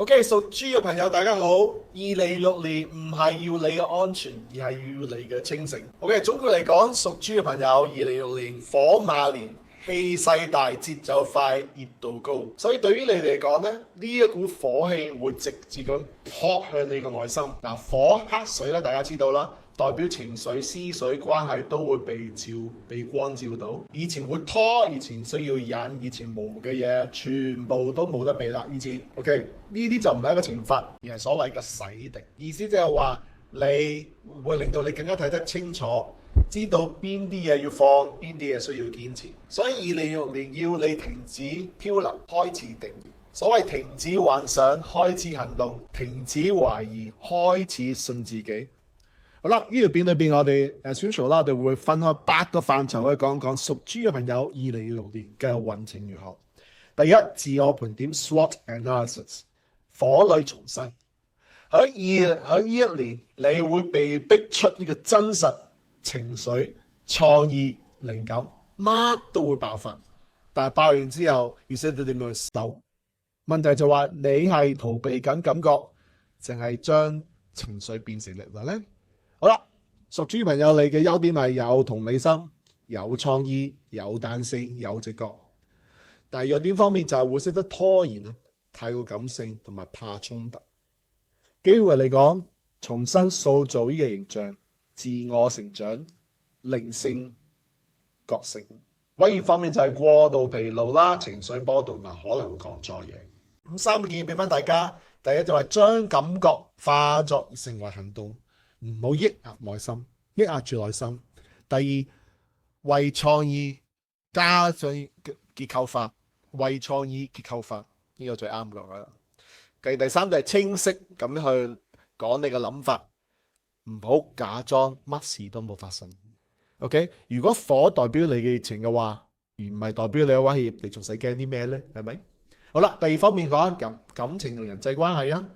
OK，屬豬嘅朋友大家好。2026年唔係要你嘅安全，而係要你嘅清醒。OK，總括嚟講，屬豬嘅朋友2026年火馬年，氣勢大，節奏快，熱度高。所以對於你哋嚟講咧，呢一股火氣會直接咁撲向你嘅內心。嗱，火黑水咧，大家知道啦。代表情緒、思緒、關係都會被光照到。以前會拖，以前需要忍，以前冇嘅嘢，全部都冇得避啦。以前 OK，呢啲就唔係一個懲罰，而係所謂嘅洗滌。意思即係話你會令到你更加睇得清楚，知道邊啲嘢要放，邊啲嘢需要堅持。所以2026年要你停止漂流，開始定義。所謂停止幻想，開始行動；停止懷疑，開始信自己。好啦，呢條片裏邊我哋宣傳啦，我哋會分開8個範疇去講講屬豬嘅朋友2026年嘅運程如何。第一，自我盤點 SWOT analysis， 火裏重生。喺呢一年，你會被逼出呢個真實情緒、創意、靈感，乜都會爆發。但係爆完之後，要識得點樣去收。問題就話你係逃避緊感覺，淨係將情緒變成力量咧？好啦，屬豬朋友，你嘅優點係有同理心、有創意、有彈性、有直覺。但係弱點方面就係會識得拖延啊，太過感性同埋怕衝突。機會嚟講，重新塑造呢個形象、自我成長、靈性覺醒。威脅方面就係過度疲勞啦，情緒波動啊，可能會講錯嘢。咁3個建議俾翻大家，第一就係將感覺化作成為行動。唔好抑壓內心，抑壓住內心。第二，為創意加上結構化，為創意結構化呢個最啱嘅啦。第三就係清晰咁去講你嘅諗法，唔好假裝乜事都冇發生。OK， 如果火代表你嘅熱情嘅話，而唔係代表你嘅威脅，你仲使驚啲咩咧？係咪？好啦，第二方面講感情同人際關係啊，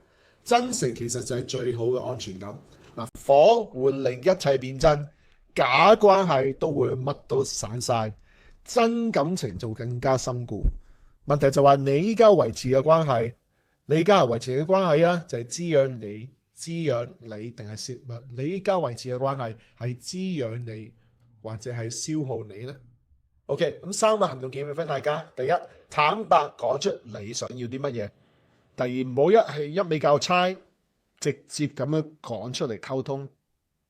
真誠其實就係最好嘅安全感。火會令一切變真，假關係都會乜都散晒，真感情就更加深固。問題就話你依家維持嘅關係，你依家維持嘅關係啊，就係滋養你定係消滅？你依家維持嘅關係係滋養你，或者係消耗你呢？ OK， 咁3個行動建議俾大家。第一，坦白講出你想要啲乜嘢。第二，唔好一味教差，直接咁樣講出嚟溝通。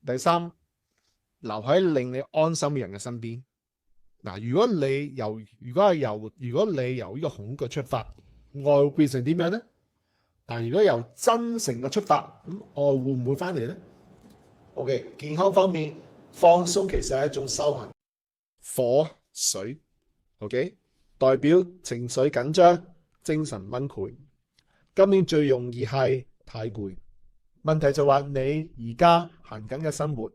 第三，留喺令你安心嘅人嘅身邊。嗱，如果你由呢個恐懼出發，愛會變成點樣呢？但如果由真誠嘅出發，咁愛會唔會翻嚟呢？ OK， 健康方面，放鬆其實係一種修行。火水 OK， 代表情緒緊張、精神崩潰。今年最容易係太攰。問題就話你而家行緊嘅生活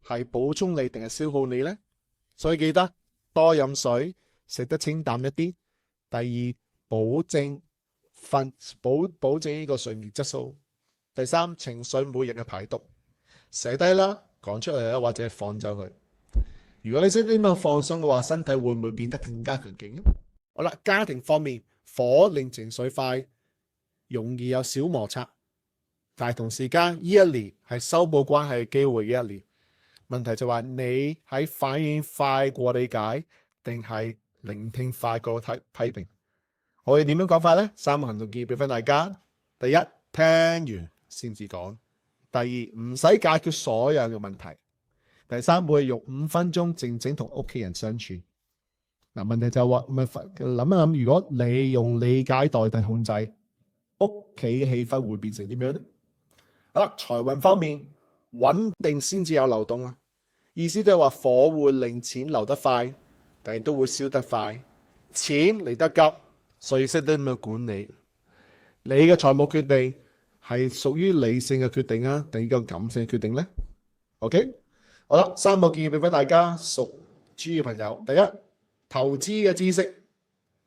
係補充你定係消耗你呢？所以記得多飲水，食得清淡一啲。第二，保證呢個睡眠質素。第三，情緒每日嘅排毒，寫低啦，講出嚟啦，或者放走佢。如果你識點樣放鬆嘅話，身體會唔會變得更加強勁？好啦，家庭方面，火令情緒快，容易有小摩擦。但係同時間，呢一年係修補關係機會嘅一年。問題就話你喺反應快過理解，定係聆聽快過批評？我哋點樣講法呢？3個行動建議俾翻大家。第一，聽完先至講。第二，唔使解決所有嘅問題。第三，每日用5分鐘靜靜同屋企人相處。嗱，問題就話諗一諗，如果你用理解代替控制，屋企嘅氣氛會變成點樣呢？好啦，財運方面，穩定先至有流動啊。意思就係話火會令錢流得快，但係都會燒得快。錢嚟得急，所以識得點樣管理。你嘅財務決定係屬於理性嘅決定啊，定係個感性嘅決定呢？ OK， 好啦，3個建議俾翻大家屬豬嘅朋友。第一，投資嘅知識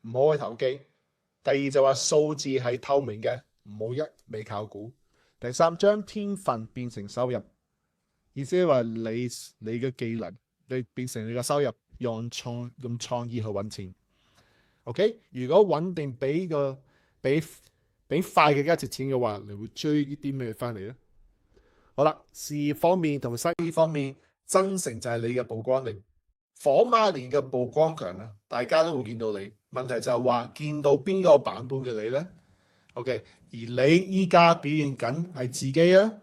唔好去投機。第二就話數字係透明嘅，唔好一味靠估。第三，將天分變成收入，意思係話你嘅技能，你變成你嘅收入，用創意去揾錢。OK， 如果穩定俾比快更加值錢嘅話，你會追啲咩翻嚟咧？好啦，事業方面同生意方面，真誠就係你嘅曝光力。火馬年嘅曝光強啊，大家都會見到你。問題就係話見到邊個版本嘅你咧？OK， 而你依家表現緊係自己啊，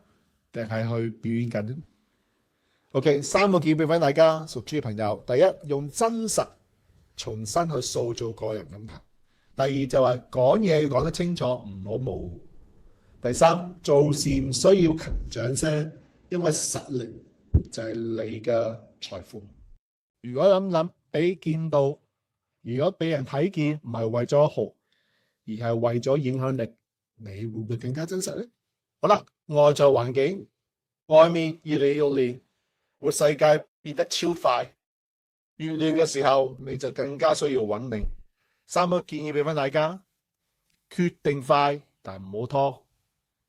定係去表演緊？OK， 3個建議俾翻大家，屬豬嘅朋友。第一，用真實重新去塑造個人品牌。第二就係講嘢要講得清楚，唔好模糊。第三，做事唔需要強掌聲，因為實力就係你嘅財富。如果諗俾見到，如果俾人睇見，唔係為咗豪，而係為咗影響力，你會唔會更加真實咧？好啦，外在環境，外面2026年個世界變得超快，越亂嘅時候，你就更加需要穩定。3個建議俾翻大家：決定快，但唔好拖。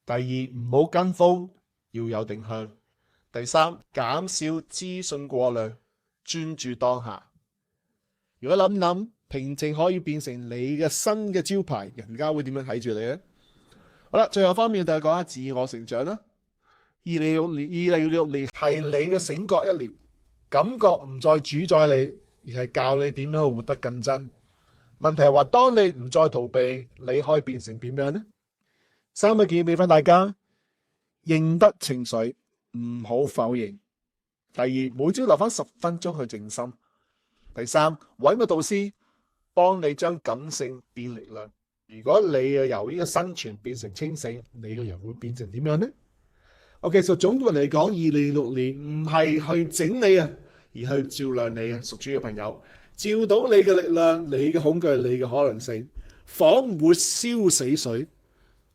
第二，唔好跟風，要有定向。第三，減少資訊過量，專注當下。如果諗平靜可以變成你嘅新嘅招牌，人家會點樣睇住你呢？好啦，最後方面就係講下自我成長啦。2026年係你嘅醒覺一年，感覺唔再主宰你，而係教你點樣去活得更真。問題係話，當你唔再逃避，你可以變成點樣呢？3個建議俾翻大家：認得情緒，唔好否認。第二，每朝留翻10分鐘去靜心。第三，揾個導師幫你將感性變力量。如果你由呢個生存變成清醒，你個人會變成點樣呢？OK，總括嚟講，2026年唔係去整你啊，而去照亮你啊，屬豬嘅朋友，照到你嘅力量、你嘅恐懼、你嘅可能性。火唔會燒死水，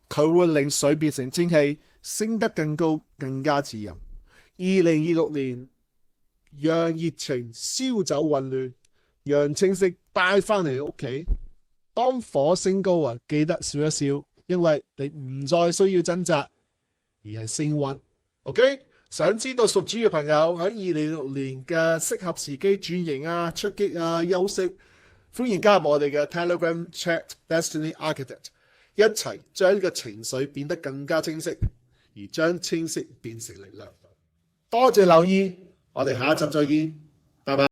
佢會令水變成蒸汽，升得更高，更加自由。2026年，讓熱情燒走混亂，讓清晰帶翻嚟屋企。當火升高啊，記得笑一笑，因為你唔再需要掙扎，而係升溫。OK， 想知道屬豬嘅朋友喺2026年嘅適合時機轉型啊、出擊啊、休息，歡迎加入我哋嘅 Telegram Chat Destiny Architect， 一齊將呢個情緒變得更加清晰，而將清晰變成力量。多謝留意，我哋下一集再見，拜拜。